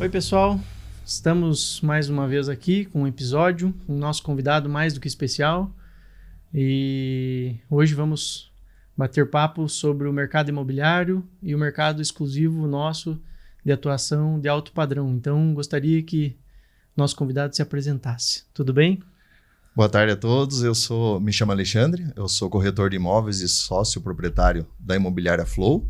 Oi, pessoal. Estamos mais uma vez aqui com um episódio, com o nosso convidado mais do que especial. E hoje vamos bater papo sobre o mercado imobiliário e o mercado exclusivo nosso de atuação de alto padrão. Então, gostaria que nosso convidado se apresentasse. Tudo bem? Boa tarde a todos, me chamo Alexandre, eu sou corretor de imóveis e sócio proprietário da imobiliária Flow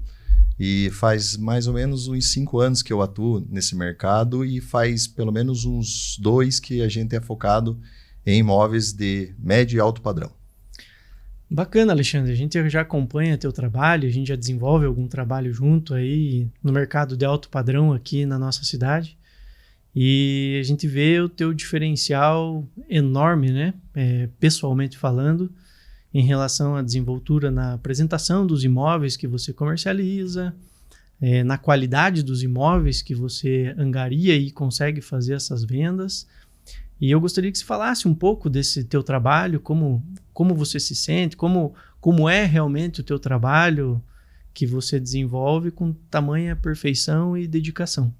e faz mais ou menos uns 5 anos que eu atuo nesse mercado e faz pelo menos uns 2 que a gente é focado em imóveis de médio e alto padrão. Bacana, Alexandre, a gente já acompanha teu trabalho, a gente já desenvolve algum trabalho junto aí no mercado de alto padrão aqui na nossa cidade. E a gente vê o teu diferencial enorme, né? Pessoalmente falando, em relação à desenvoltura na apresentação dos imóveis que você comercializa, na qualidade dos imóveis que você angaria e consegue fazer essas vendas. E eu gostaria que você falasse um pouco desse teu trabalho, como você se sente, como é realmente o teu trabalho que você desenvolve com tamanha perfeição e dedicação.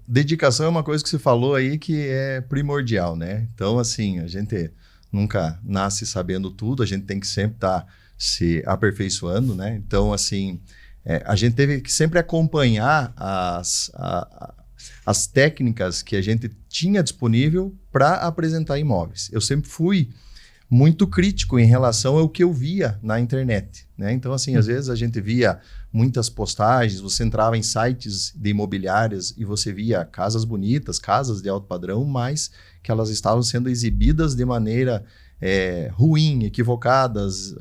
Dedicação é uma coisa que você falou aí que é primordial, né? Então, assim, a gente nunca nasce sabendo tudo, a gente tem que sempre estar se aperfeiçoando, né? Então, assim, a gente teve que sempre acompanhar as técnicas que a gente tinha disponível para apresentar imóveis. Eu sempre fui muito crítico em relação ao que eu via na internet, né? Então, assim, às vezes a gente via muitas postagens, você entrava em sites de imobiliárias e você via casas bonitas, casas de alto padrão, mas que elas estavam sendo exibidas de maneira ruim, equivocadas,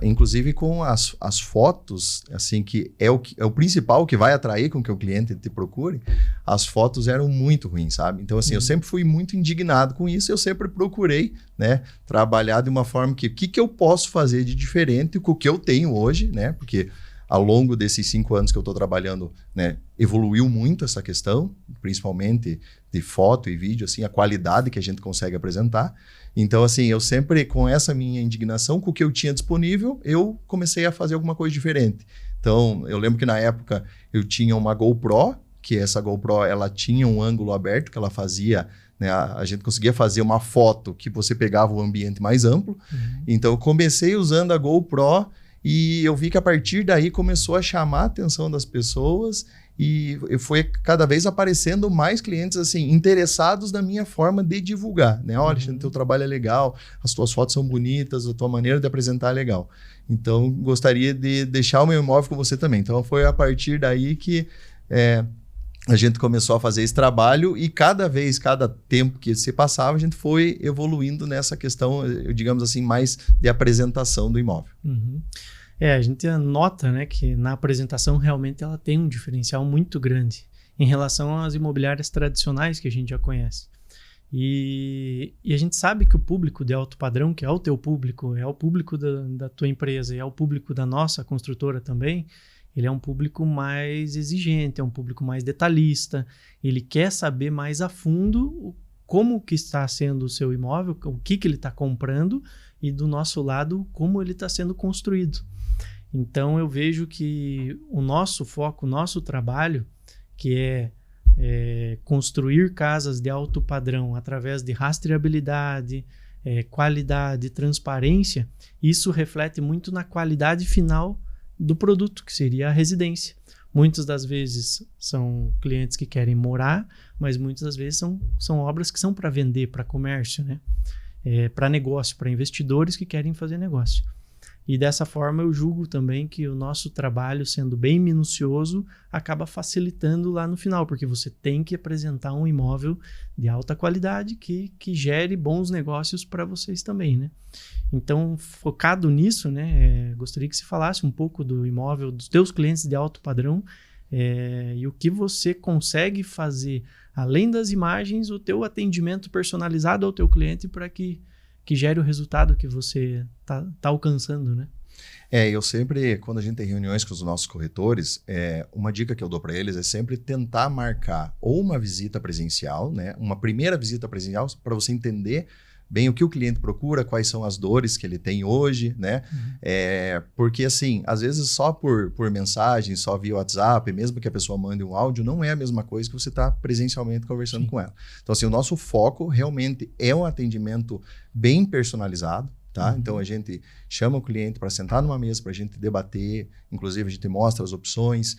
inclusive com as fotos, assim, que é o principal que vai atrair com que o cliente te procure, as fotos eram muito ruins, sabe? Então, assim, eu sempre fui muito indignado com isso, eu sempre procurei, né, trabalhar de uma forma que eu posso fazer de diferente com o que eu tenho hoje, né? Porque ao longo desses 5 anos que eu estou trabalhando, né, evoluiu muito essa questão, principalmente de foto e vídeo, assim, a qualidade que a gente consegue apresentar. Então, assim, eu sempre, com essa minha indignação, com o que eu tinha disponível, eu comecei a fazer alguma coisa diferente. Então, eu lembro que na época eu tinha uma GoPro, que essa GoPro, ela tinha um ângulo aberto, que ela fazia, né, a gente conseguia fazer uma foto que você pegava o ambiente mais amplo. Então, eu comecei usando a GoPro e eu vi que a partir daí começou a chamar a atenção das pessoas e foi cada vez aparecendo mais clientes assim interessados na minha forma de divulgar, né? Olha, Alexandre, teu trabalho é legal, as tuas fotos são bonitas, a tua maneira de apresentar é legal. Então, gostaria de deixar o meu imóvel com você também. Então, foi a partir daí que a gente começou a fazer esse trabalho e cada tempo que se passava, a gente foi evoluindo nessa questão, digamos assim, mais de apresentação do imóvel. A gente nota, né, que na apresentação realmente ela tem um diferencial muito grande em relação às imobiliárias tradicionais que a gente já conhece. E a gente sabe que o público de alto padrão, que é o teu público, é o público da tua empresa e é o público da nossa construtora também, ele é um público mais exigente, é um público mais detalhista, ele quer saber mais a fundo como que está sendo o seu imóvel, o que ele está comprando e do nosso lado como ele está sendo construído. Então eu vejo que o nosso foco, o nosso trabalho, que é construir casas de alto padrão através de rastreabilidade, qualidade, transparência, isso reflete muito na qualidade final do produto, que seria a residência. Muitas das vezes são clientes que querem morar, mas muitas das vezes são obras que são para vender, para comércio, né? Para negócio, para investidores que querem fazer negócio. E dessa forma eu julgo também que o nosso trabalho, sendo bem minucioso, acaba facilitando lá no final, porque você tem que apresentar um imóvel de alta qualidade que gere bons negócios para vocês também, né? Então, focado nisso, né, gostaria que você falasse um pouco do imóvel, dos teus clientes de alto padrão e o que você consegue fazer, além das imagens, o teu atendimento personalizado ao teu cliente para que gere o resultado que você tá alcançando, né? Eu sempre, quando a gente tem reuniões com os nossos corretores, uma dica que eu dou para eles é sempre tentar marcar ou uma visita presencial, né, uma primeira visita presencial para você entender bem o que o cliente procura, quais são as dores que ele tem hoje, né? Porque, assim, às vezes só por mensagem, só via WhatsApp, mesmo que a pessoa mande um áudio, não é a mesma coisa que você está presencialmente conversando com ela. Então, assim, o nosso foco realmente é um atendimento bem personalizado, tá? Então, a gente chama o cliente para sentar numa mesa, para a gente debater, inclusive a gente mostra as opções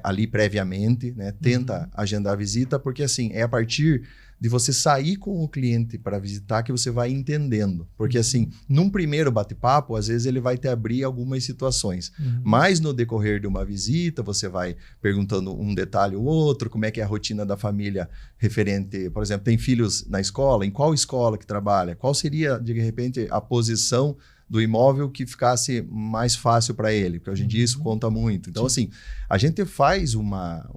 ali previamente, né? Tenta agendar a visita, porque, assim, é a partir de você sair com o cliente para visitar que você vai entendendo. Porque, assim, num primeiro bate-papo, às vezes ele vai te abrir algumas situações. Mas no decorrer de uma visita, você vai perguntando um detalhe ou outro, como é que é a rotina da família referente, por exemplo, tem filhos na escola, em qual escola que trabalha? Qual seria, de repente, a posição do imóvel que ficasse mais fácil para ele, porque hoje em dia isso conta muito. Então, assim, a gente faz uma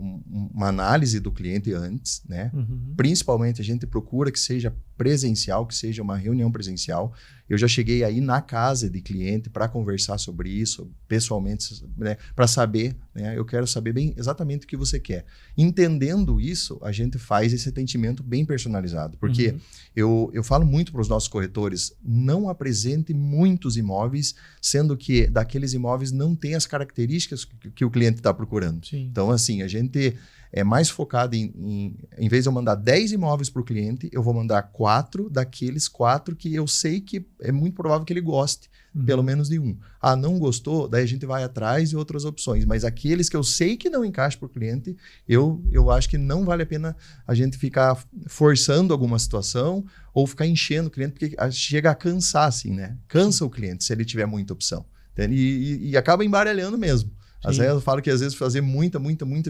análise do cliente antes, né? Principalmente a gente procura que seja presencial, que seja uma reunião presencial. Eu já cheguei aí na casa de cliente para conversar sobre isso, pessoalmente, né? Para saber, né? Eu quero saber bem exatamente o que você quer. Entendendo isso, a gente faz esse atendimento bem personalizado, porque eu falo muito para os nossos corretores, não apresente muitos imóveis, sendo que daqueles imóveis não tem as características que o cliente está procurando. Sim. Então, assim, a gente é mais focado em vez de eu mandar 10 imóveis para o cliente, eu vou mandar 4 daqueles 4 que eu sei que é muito provável que ele goste, pelo menos de um. Ah, não gostou? Daí a gente vai atrás de outras opções. Mas aqueles que eu sei que não encaixam para o cliente, eu acho que não vale a pena a gente ficar forçando alguma situação ou ficar enchendo o cliente, porque chega a cansar, assim, né? Cansa o cliente se ele tiver muita opção. E acaba embaralhando mesmo. Às vezes eu falo que às vezes fazer muita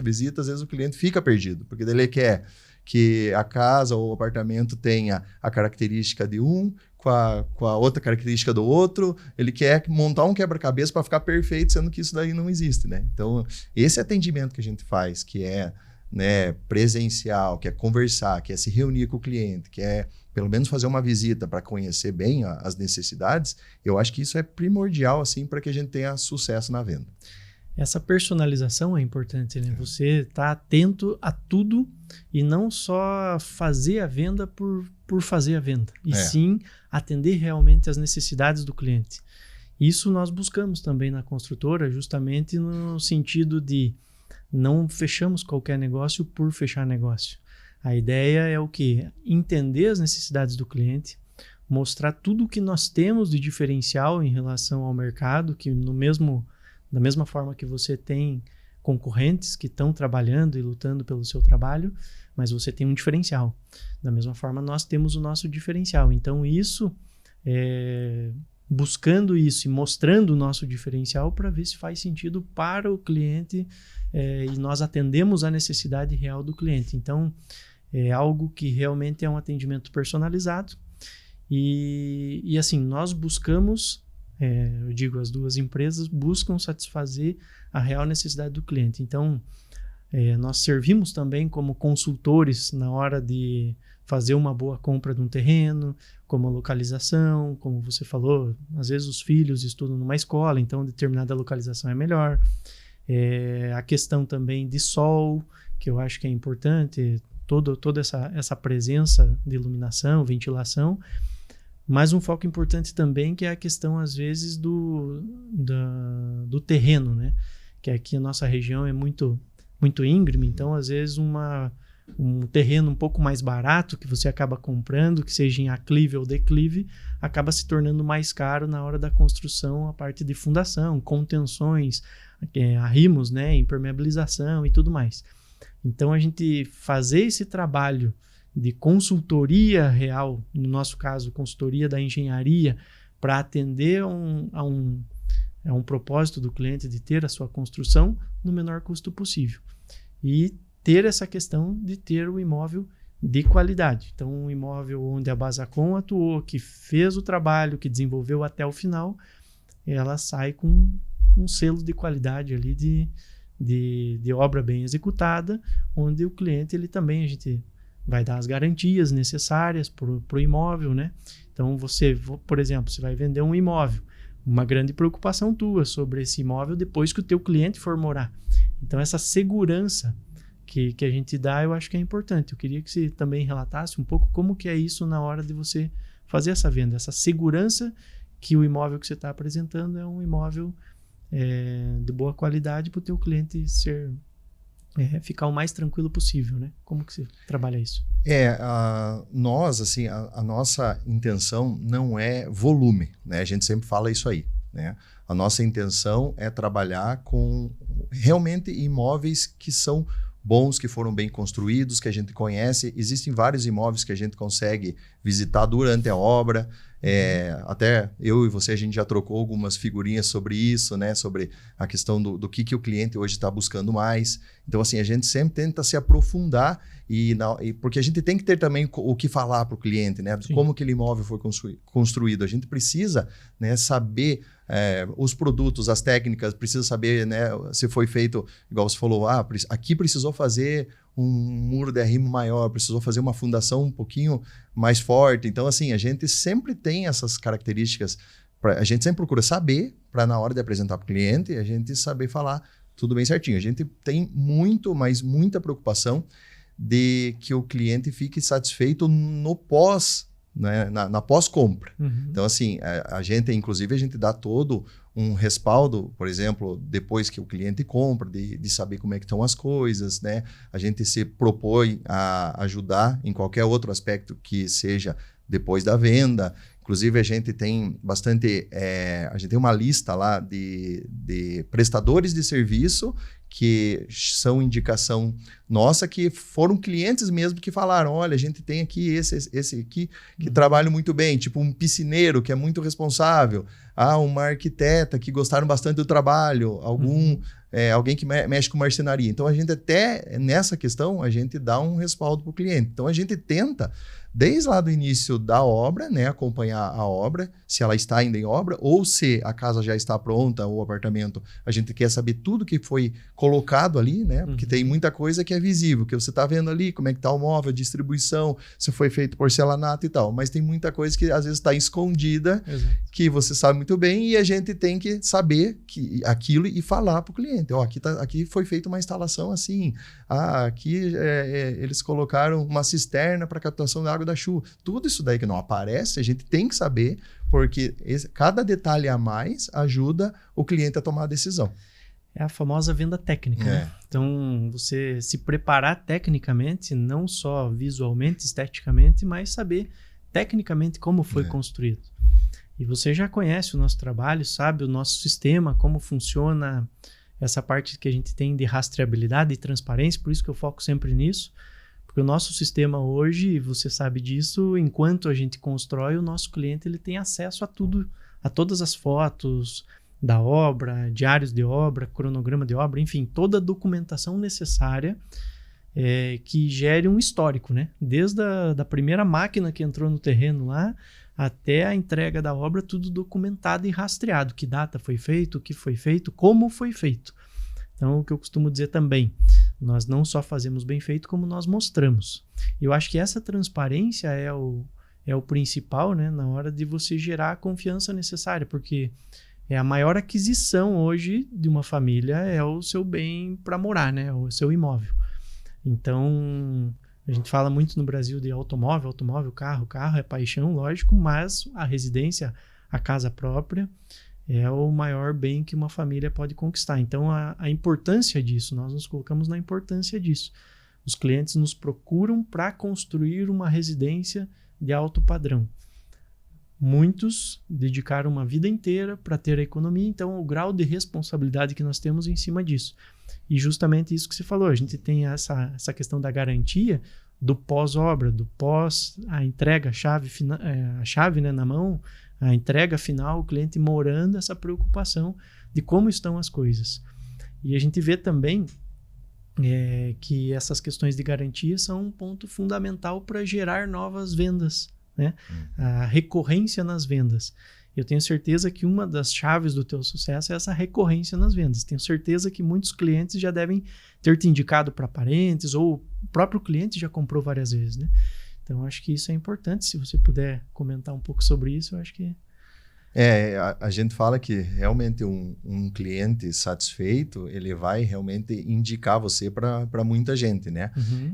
visita, às vezes o cliente fica perdido, porque daí ele quer que a casa ou o apartamento tenha a característica de um, com a outra característica do outro, ele quer montar um quebra-cabeça para ficar perfeito, sendo que isso daí não existe, né? Então, esse atendimento que a gente faz, que é, né, presencial, que é conversar, que é se reunir com o cliente, que é pelo menos fazer uma visita para conhecer bem as necessidades, eu acho que isso é primordial, assim, para que a gente tenha sucesso na venda. Essa personalização é importante, né? Você está atento a tudo e não só fazer a venda por fazer a venda, e sim atender realmente as necessidades do cliente. Isso nós buscamos também na construtora, justamente no sentido de não fechamos qualquer negócio por fechar negócio. A ideia é o quê? Entender as necessidades do cliente, mostrar tudo o que nós temos de diferencial em relação ao mercado, que da mesma forma que você tem concorrentes que estão trabalhando e lutando pelo seu trabalho, mas você tem um diferencial. Da mesma forma, nós temos o nosso diferencial. Então, buscando isso e mostrando o nosso diferencial para ver se faz sentido para o cliente e nós atendemos a necessidade real do cliente. Então, é algo que realmente é um atendimento personalizado e assim, nós buscamos... eu digo, as duas empresas buscam satisfazer a real necessidade do cliente. Então, nós servimos também como consultores na hora de fazer uma boa compra de um terreno, como localização, como você falou, às vezes os filhos estudam numa escola, então determinada localização é melhor. A questão também de sol, que eu acho que é importante, toda essa presença de iluminação, ventilação. Mas um foco importante também que é a questão, às vezes, do terreno, né? Que aqui a nossa região é muito íngreme, então, às vezes, um terreno um pouco mais barato que você acaba comprando, que seja em aclive ou declive, acaba se tornando mais caro na hora da construção, a parte de fundação, contenções, arrimos, né? Impermeabilização e tudo mais. Então, a gente fazer esse trabalho de consultoria real, no nosso caso, consultoria da engenharia, para atender a um propósito do cliente de ter a sua construção no menor custo possível. E ter essa questão de ter o imóvel de qualidade. Então, um imóvel onde a Basacom atuou, que fez o trabalho, que desenvolveu até o final, ela sai com um selo de qualidade ali de obra bem executada, onde o cliente, ele também, a gente vai dar as garantias necessárias para o imóvel, né? Então, por exemplo, você vai vender um imóvel, uma grande preocupação tua sobre esse imóvel depois que o teu cliente for morar. Então, essa segurança que a gente dá, eu acho que é importante. Eu queria que você também relatasse um pouco como que é isso na hora de você fazer essa venda, essa segurança que o imóvel que você está apresentando é um imóvel de boa qualidade para o teu cliente ficar o mais tranquilo possível, né? Como que você trabalha isso? Nós, assim, a nossa intenção não é volume, né? A gente sempre fala isso aí, né? A nossa intenção é trabalhar com realmente imóveis que são bons, que foram bem construídos, que a gente conhece. Existem vários imóveis que a gente consegue visitar durante a obra. Até eu e você, a gente já trocou algumas figurinhas sobre isso, né? Sobre a questão do que o cliente hoje está buscando mais. Então, assim, a gente sempre tenta se aprofundar porque a gente tem que ter também o que falar para o cliente, né? Sim. Como aquele imóvel foi construído. A gente precisa, né, saber os produtos, as técnicas, precisa saber, né, se foi feito, igual você falou, aqui precisou fazer um muro de arrimo maior, precisou fazer uma fundação um pouquinho mais forte. Então, assim, a gente sempre tem essas características, a gente sempre procura saber, para na hora de apresentar para o cliente, a gente saber falar tudo bem certinho. A gente tem muita preocupação de que o cliente fique satisfeito no pós, né, na pós-compra. Uhum. Então, assim, inclusive, a gente dá todo um respaldo, por exemplo, depois que o cliente compra, de saber como é que estão as coisas, né? A gente se propõe a ajudar em qualquer outro aspecto que seja depois da venda. Inclusive, a gente tem a gente tem uma lista lá de prestadores de serviço que são indicação nossa, que foram clientes mesmo que falaram, olha, a gente tem aqui esse aqui que trabalha muito bem, tipo um piscineiro que é muito responsável, uma arquiteta que gostaram bastante do trabalho, alguém que mexe com marcenaria. Então, a gente até, nessa questão, a gente dá um respaldo para o cliente. Então, a gente tenta, desde lá do início da obra, né, acompanhar a obra, se ela está ainda em obra, ou se a casa já está pronta, ou o apartamento, a gente quer saber tudo que foi colocado ali, né, porque tem muita coisa que é visível, que você está vendo ali, como é que está o móvel, a distribuição, se foi feito porcelanato e tal, mas tem muita coisa que às vezes está escondida, Exato. Que você sabe muito bem, e a gente tem que saber aquilo e falar para o cliente, aqui foi feita uma instalação assim, aqui eles colocaram uma cisterna para captação da água da chuva. Tudo isso daí que não aparece, a gente tem que saber, porque cada detalhe a mais ajuda o cliente a tomar a decisão. É a famosa venda técnica, né? Então, você se preparar tecnicamente, não só visualmente, esteticamente, mas saber tecnicamente como foi construído. E você já conhece o nosso trabalho, sabe o nosso sistema, como funciona essa parte que a gente tem de rastreabilidade e transparência, por isso que eu foco sempre nisso. Porque o nosso sistema hoje, você sabe disso, enquanto a gente constrói, o nosso cliente ele tem acesso a tudo, a todas as fotos da obra, diários de obra, cronograma de obra, enfim, toda a documentação necessária que gere um histórico, né? Desde da primeira máquina que entrou no terreno lá, até a entrega da obra, tudo documentado e rastreado. Que data foi feito, o que foi feito, como foi feito. Então, o que eu costumo dizer também, nós não só fazemos bem feito, como nós mostramos. Eu acho que essa transparência é o principal, né, na hora de você gerar a confiança necessária, porque a maior aquisição hoje de uma família é o seu bem para morar, né, o seu imóvel. Então, a gente fala muito no Brasil de automóvel, carro é paixão, lógico, mas a residência, a casa própria, é o maior bem que uma família pode conquistar. Então, a importância disso, nós nos colocamos na importância disso. Os clientes nos procuram para construir uma residência de alto padrão. Muitos dedicaram uma vida inteira para ter a economia, então o grau de responsabilidade que nós temos em cima disso. E justamente isso que você falou, a gente tem essa questão da garantia do pós-obra, do pós a entrega, a chave, né, na mão, a entrega final, o cliente morando, essa preocupação de como estão as coisas. E a gente vê também que essas questões de garantia são um ponto fundamental para gerar novas vendas, né? A recorrência nas vendas. Eu tenho certeza que uma das chaves do teu sucesso é essa recorrência nas vendas. Tenho certeza que muitos clientes já devem ter te indicado para parentes, ou o próprio cliente já comprou várias vezes, né? Então, acho que isso é importante. Se você puder comentar um pouco sobre isso, eu acho que... A gente fala que realmente um cliente satisfeito, ele vai realmente indicar você para muita gente, né?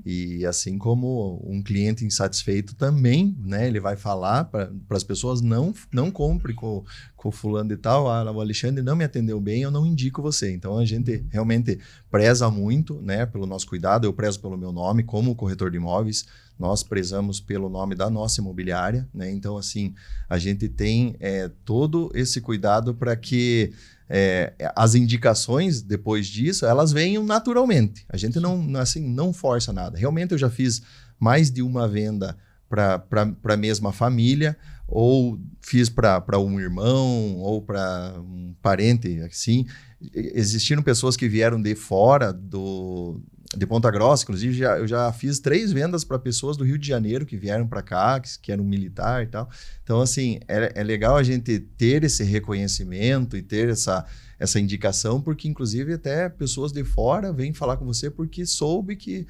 E assim como um cliente insatisfeito também, né? Ele vai falar para as pessoas, não compre com o fulano e tal, o Alexandre não me atendeu bem, eu não indico você. Então a gente realmente preza muito, né? Pelo nosso cuidado, eu prezo pelo meu nome como corretor de imóveis, nós prezamos pelo nome da nossa imobiliária, né? Então, assim, a gente tem todo esse cuidado para que as indicações depois disso, elas venham naturalmente. A gente não força nada. Realmente, eu já fiz mais de uma venda para a mesma família, ou fiz para um irmão, ou para um parente, assim. Existiram pessoas que vieram de fora de Ponta Grossa, inclusive eu já fiz 3 vendas para pessoas do Rio de Janeiro que vieram para cá, que eram militar e tal. Então, assim, é legal a gente ter esse reconhecimento e ter essa indicação, porque, inclusive, até pessoas de fora vêm falar com você porque soube que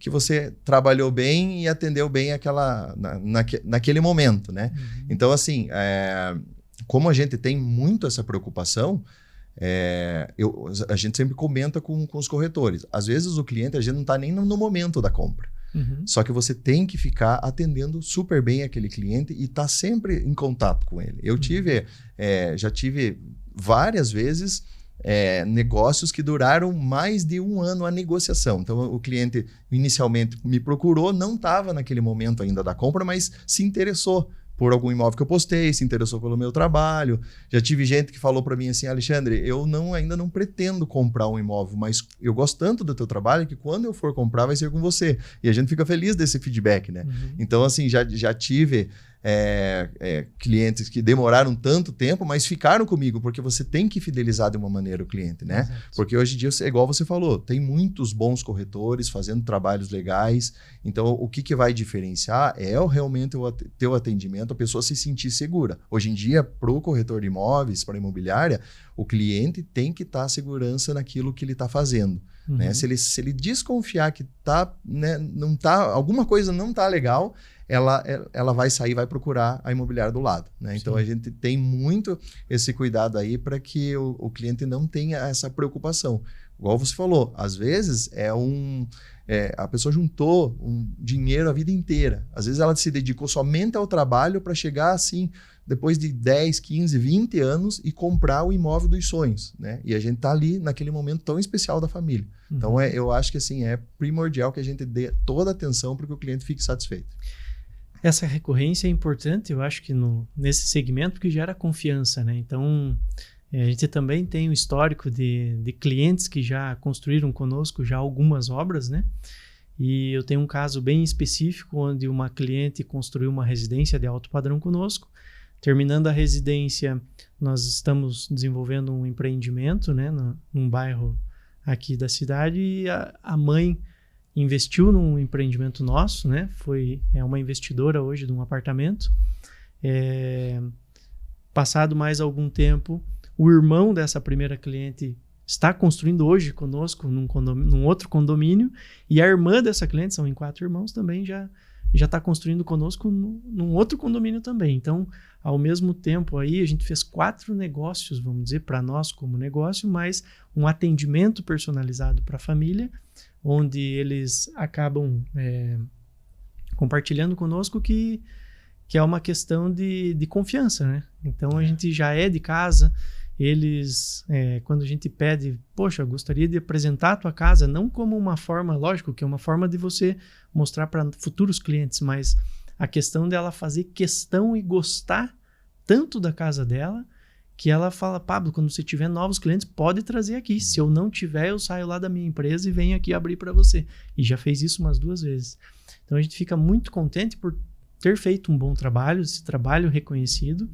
você trabalhou bem e atendeu bem naquele momento, né? Então, assim, como a gente tem muito essa preocupação, a gente sempre comenta com os corretores. Às vezes o cliente, a gente não está nem no momento da compra. Só que você tem que ficar atendendo super bem aquele cliente e estar sempre em contato com ele. Eu já tive várias vezes negócios que duraram mais de 1 ano a negociação. Então o cliente inicialmente me procurou, não estava naquele momento ainda da compra, mas se interessou por algum imóvel que eu postei, se interessou pelo meu trabalho. Já tive gente que falou para mim assim, Alexandre, eu ainda não pretendo comprar um imóvel, mas eu gosto tanto do teu trabalho que quando eu for comprar vai ser com você. E a gente fica feliz desse feedback, né? Então, assim, já tive clientes que demoraram tanto tempo, mas ficaram comigo, porque você tem que fidelizar de uma maneira o cliente, né? Exato. Porque hoje em dia, igual você falou, tem muitos bons corretores fazendo trabalhos legais. Então, o que vai diferenciar é realmente o teu atendimento, a pessoa se sentir segura. Hoje em dia, para o corretor de imóveis, para a imobiliária, o cliente tem que estar segurança naquilo que ele está fazendo. Né? Se ele desconfiar que alguma coisa não está legal, ela vai sair, vai procurar a imobiliária do lado. Né? Então, a gente tem muito esse cuidado aí para que o cliente não tenha essa preocupação. Igual você falou, às vezes a pessoa juntou um dinheiro a vida inteira. Às vezes ela se dedicou somente ao trabalho para chegar assim, depois de 10, 15, 20 anos e comprar o imóvel dos sonhos. Né? E a gente está ali naquele momento tão especial da família. Então, eu acho que assim, é primordial que a gente dê toda a atenção para que o cliente fique satisfeito. Essa recorrência é importante, eu acho que nesse segmento, porque gera confiança, né? Então, a gente também tem um histórico de clientes que já construíram conosco já algumas obras, né? E eu tenho um caso bem específico onde uma cliente construiu uma residência de alto padrão conosco. Terminando a residência, nós estamos desenvolvendo um empreendimento, né, num bairro aqui da cidade, e a mãe investiu num empreendimento nosso, né? É uma investidora hoje de um apartamento. Passado mais algum tempo, o irmão dessa primeira cliente está construindo hoje conosco num outro condomínio, e a irmã dessa cliente, são em 4 irmãos, também já está construindo conosco num outro condomínio também. Então, ao mesmo tempo aí, a gente fez 4 negócios, vamos dizer, para nós como negócio, mas um atendimento personalizado para a família, onde eles acabam compartilhando conosco que é uma questão de confiança, né? Então, a gente já é de casa, eles, quando a gente pede, poxa, eu gostaria de apresentar a tua casa, não como uma forma, lógico que é uma forma de você mostrar para futuros clientes, mas a questão dela fazer questão e gostar tanto da casa dela, que ela fala, Pablo, quando você tiver novos clientes, pode trazer aqui. Se eu não tiver, eu saio lá da minha empresa e venho aqui abrir para você. E já fez isso umas 2 vezes. Então a gente fica muito contente por ter feito um bom trabalho, esse trabalho reconhecido,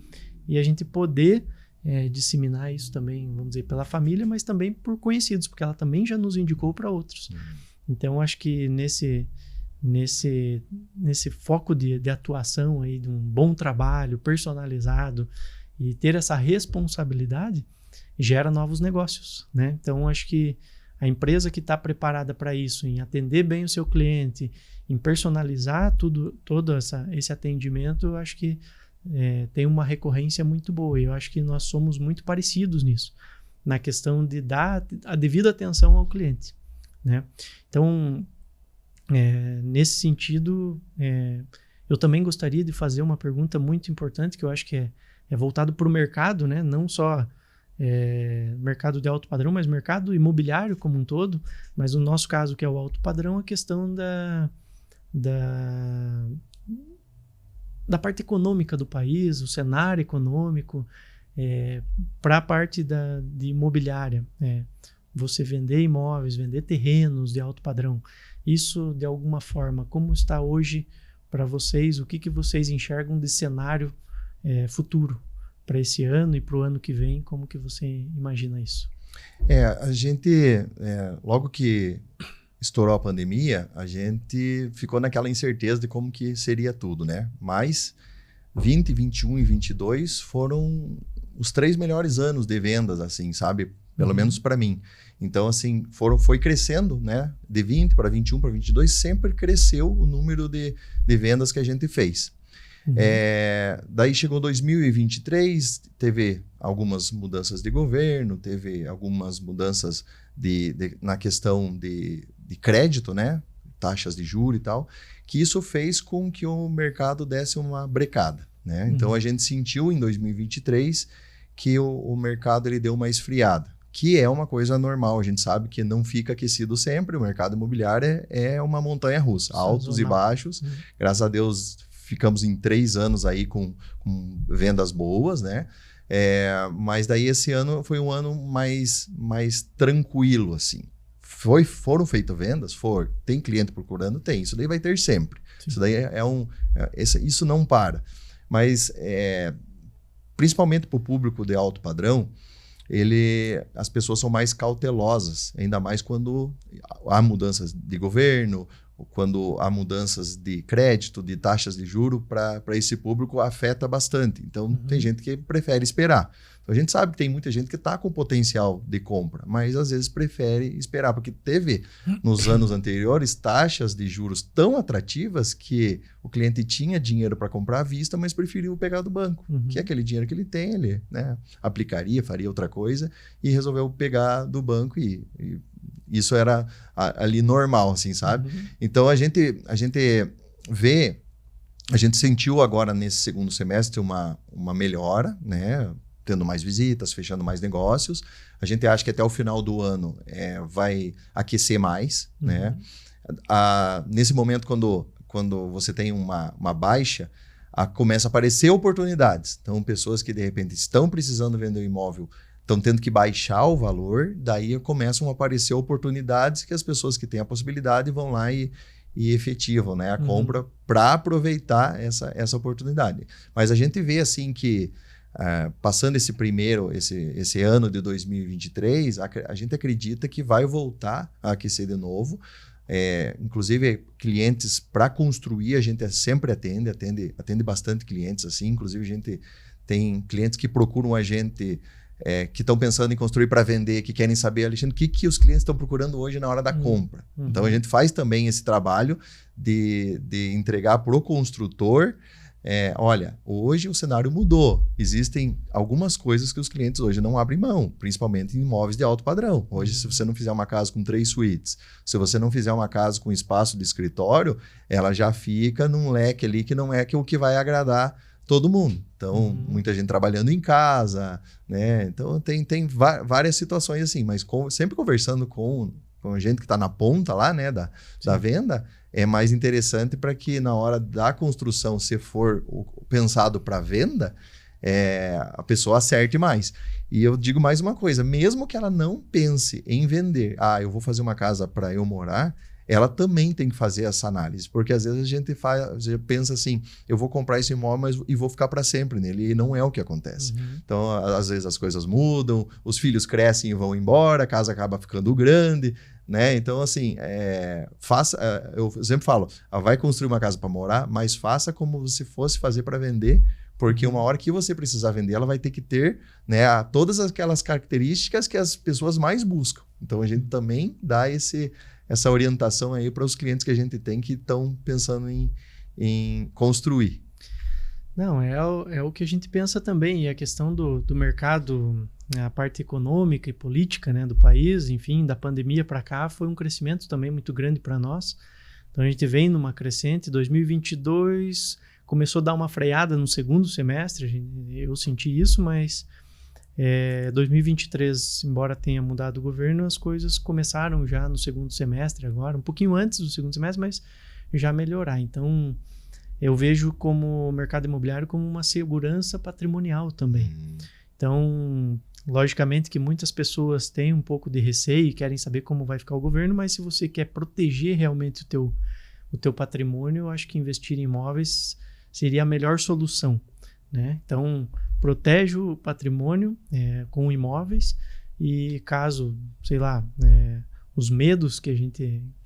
e a gente poder disseminar isso também, vamos dizer, pela família, mas também por conhecidos, porque ela também já nos indicou para outros. Então acho que nesse foco de atuação aí, de um bom trabalho personalizado e ter essa responsabilidade, gera novos negócios, né? Então, acho que a empresa que está preparada para isso, em atender bem o seu cliente, em personalizar todo esse atendimento, eu acho que tem uma recorrência muito boa. E eu acho que nós somos muito parecidos nisso, na questão de dar a devida atenção ao cliente, né? Então, nesse sentido, eu também gostaria de fazer uma pergunta muito importante, que eu acho que é voltado para o mercado, né? Não só mercado de alto padrão, mas mercado imobiliário como um todo. Mas no nosso caso, que é o alto padrão, a questão da parte econômica do país, o cenário econômico, para a parte de imobiliária. Você vender imóveis, vender terrenos de alto padrão. Isso, de alguma forma, como está hoje para vocês? O que vocês enxergam de cenário futuro para esse ano e para o ano que vem? Como que você imagina isso? A gente, logo que estourou a pandemia, a gente ficou naquela incerteza de como que seria tudo, né? Mas 20, 21 e 22 foram os 3 melhores anos de vendas, assim, sabe? Pelo menos para mim. Então, assim, foi crescendo, né? De 20 para 21 para 22, sempre cresceu o número de vendas que a gente fez. Daí chegou 2023, teve algumas mudanças de governo, teve algumas mudanças na questão de crédito, né? Taxas de juros e tal, que isso fez com que o mercado desse uma brecada, né? Então a gente sentiu em 2023 que o mercado ele deu uma esfriada, que é uma coisa normal. A gente sabe que não fica aquecido sempre, o mercado imobiliário é uma montanha russa, altos e baixos. Graças a Deus ficamos em 3 anos aí com vendas boas, né? Mas daí esse ano foi um ano mais tranquilo, assim. Foram feitas vendas? Tem cliente procurando? Tem. Isso daí vai ter sempre. Sim. Isso daí isso não para. Mas, principalmente para o público de alto padrão, as pessoas são mais cautelosas, ainda mais quando há mudanças de governo, quando há mudanças de crédito, de taxas de juro, para esse público afeta bastante. Então, tem gente que prefere esperar. Então, a gente sabe que tem muita gente que está com potencial de compra, mas às vezes prefere esperar, porque teve, nos anos anteriores, taxas de juros tão atrativas que o cliente tinha dinheiro para comprar à vista, mas preferiu pegar do banco, que é aquele dinheiro que ele tem, ele, né, aplicaria, faria outra coisa, e resolveu pegar do banco e isso era ali normal, assim, sabe? Então, a gente sentiu agora nesse segundo semestre uma melhora, né? Tendo mais visitas, fechando mais negócios. A gente acha que até o final do ano vai aquecer mais, né? Nesse momento, quando você tem uma baixa, começa a aparecer oportunidades. Então, pessoas que de repente estão precisando vender o imóvel estão tendo que baixar o valor, daí começam a aparecer oportunidades que as pessoas que têm a possibilidade vão lá e efetivam, né, a compra para aproveitar essa oportunidade. Mas a gente vê assim que passando esse ano de 2023, a gente acredita que vai voltar a aquecer de novo. Inclusive, clientes para construir, a gente sempre atende bastante clientes assim. Inclusive, a gente tem clientes que procuram a gente que estão pensando em construir para vender, que querem saber, Alexandre, o que os clientes estão procurando hoje na hora da compra. Então, a gente faz também esse trabalho de entregar para o construtor. Olha, hoje o cenário mudou. Existem algumas coisas que os clientes hoje não abrem mão, principalmente em imóveis de alto padrão. Hoje, se você não fizer uma casa com 3 suítes, se você não fizer uma casa com espaço de escritório, ela já fica num leque ali que não é o que vai agradar todo mundo. Então, muita gente trabalhando em casa, né? Então, tem várias situações assim, mas sempre conversando com gente que está na ponta lá, né, da venda, é mais interessante para que na hora da construção, se for pensado para venda, a pessoa acerte mais. E eu digo mais uma coisa, mesmo que ela não pense em vender, eu vou fazer uma casa para eu morar, ela também tem que fazer essa análise, porque às vezes a gente pensa assim, eu vou comprar esse imóvel e vou ficar para sempre nele, e não é o que acontece. Então, às vezes as coisas mudam, os filhos crescem e vão embora, a casa acaba ficando grande, né? Então, assim, eu sempre falo, vai construir uma casa para morar, mas faça como se fosse fazer para vender, porque uma hora que você precisar vender, ela vai ter que ter, né, todas aquelas características que as pessoas mais buscam. Então, a gente também dá essa orientação aí para os clientes que a gente tem que estão pensando em construir. Não, é o que a gente pensa também, e a questão do mercado, a parte econômica e política, né, do país, enfim, da pandemia para cá, foi um crescimento também muito grande para nós. Então a gente vem numa crescente. 2022 começou a dar uma freada no segundo semestre, eu senti isso, mas 2023, embora tenha mudado o governo, as coisas começaram já no segundo semestre agora, um pouquinho antes do segundo semestre, mas já melhorar. Então eu vejo como o mercado imobiliário como uma segurança patrimonial também. Então, logicamente que muitas pessoas têm um pouco de receio e querem saber como vai ficar o governo, mas se você quer proteger realmente o teu patrimônio, eu acho que investir em imóveis seria a melhor solução, né? Então, protege o patrimônio com imóveis, e caso, sei lá, os medos que a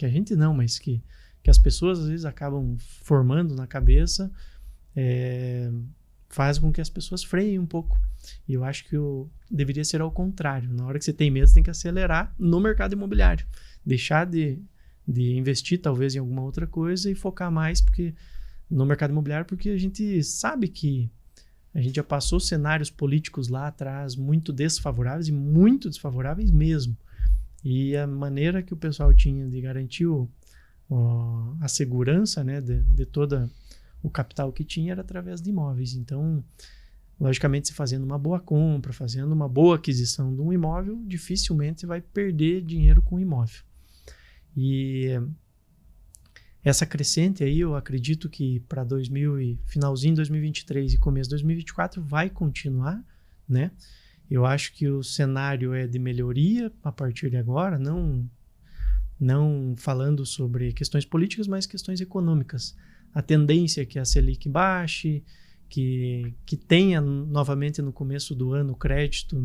gente não, mas que as pessoas às vezes acabam formando na cabeça, faz com que as pessoas freiem um pouco. E eu acho que deveria ser ao contrário. Na hora que você tem medo, você tem que acelerar no mercado imobiliário. Deixar de investir talvez em alguma outra coisa e focar mais no mercado imobiliário, porque a gente sabe que a gente já passou cenários políticos lá atrás muito desfavoráveis, e muito desfavoráveis mesmo. E a maneira que o pessoal tinha de garantir a segurança, né, de todo o capital que tinha era através de imóveis. Então, logicamente, se fazendo uma boa compra, fazendo uma boa aquisição de um imóvel, dificilmente vai perder dinheiro com o imóvel. E essa crescente aí, eu acredito que para finalzinho de 2023 e começo de 2024 vai continuar, né? Eu acho que o cenário é de melhoria a partir de agora, não falando sobre questões políticas, mas questões econômicas. A tendência é que a Selic baixe, que tenha novamente no começo do ano crédito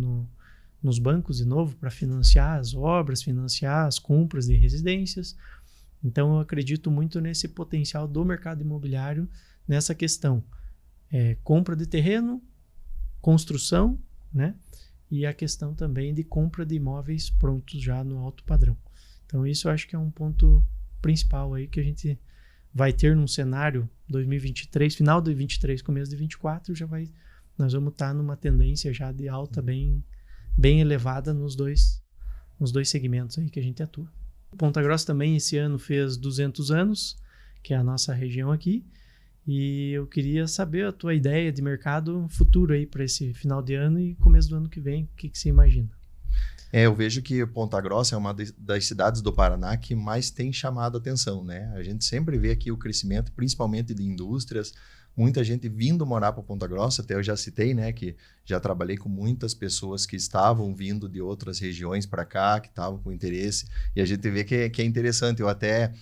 nos bancos de novo para financiar as obras, financiar as compras de residências. Então eu acredito muito nesse potencial do mercado imobiliário, nessa questão. Compra de terreno, construção, né? E a questão também de compra de imóveis prontos já no alto padrão. Então isso eu acho que é um ponto principal aí que a gente vai ter num cenário 2023, final de 2023, começo de 2024, nós vamos estar numa tendência já de alta bem elevada nos dois segmentos aí que a gente atua. Ponta Grossa também esse ano fez 200 anos, que é a nossa região aqui, e eu queria saber a tua ideia de mercado futuro aí para esse final de ano e começo do ano que vem, o que você imagina? Eu vejo que Ponta Grossa é uma das cidades do Paraná que mais tem chamado a atenção, né? A gente sempre vê aqui o crescimento, principalmente de indústrias, muita gente vindo morar para Ponta Grossa. Até eu já citei, né, que já trabalhei com muitas pessoas que estavam vindo de outras regiões para cá, que estavam com interesse, e a gente vê que é interessante. Eu até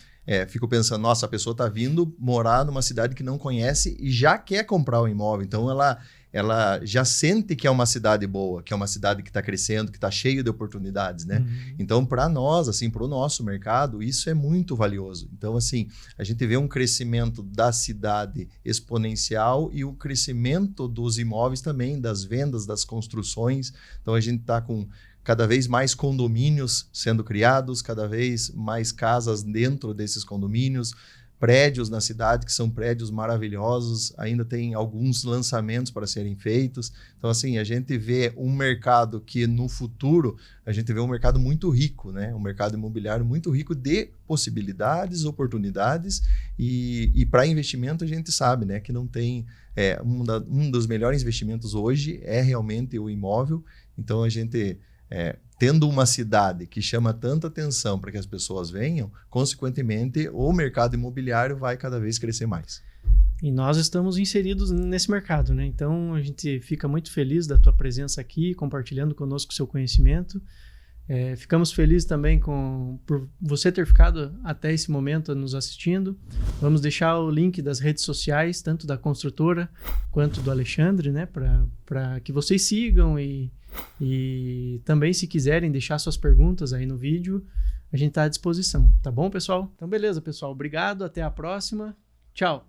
fico pensando, nossa, a pessoa está vindo morar numa cidade que não conhece e já quer comprar um imóvel, então ela já sente que é uma cidade boa, que é uma cidade que está crescendo, que está cheio de oportunidades, né? Então, para nós, assim, para o nosso mercado, isso é muito valioso. Então, assim, a gente vê um crescimento da cidade exponencial e o crescimento dos imóveis também, das vendas, das construções. Então, a gente está com cada vez mais condomínios sendo criados, cada vez mais casas dentro desses condomínios, prédios na cidade que são prédios maravilhosos, ainda tem alguns lançamentos para serem feitos. Então, assim, a gente vê um mercado que no futuro, a gente vê um mercado muito rico, né? Um mercado imobiliário muito rico de possibilidades, oportunidades, e para investimento a gente sabe, né, que não tem... um dos melhores investimentos hoje é realmente o imóvel. Então, a gente... tendo uma cidade que chama tanta atenção para que as pessoas venham, consequentemente, o mercado imobiliário vai cada vez crescer mais. E nós estamos inseridos nesse mercado, né? Então, a gente fica muito feliz da tua presença aqui, compartilhando conosco o seu conhecimento. Ficamos felizes também por você ter ficado até esse momento nos assistindo. Vamos deixar o link das redes sociais, tanto da construtora quanto do Alexandre, né? Para que vocês sigam e também, se quiserem deixar suas perguntas aí no vídeo, a gente está à disposição. Tá bom, pessoal? Então, beleza, pessoal. Obrigado. Até a próxima. Tchau.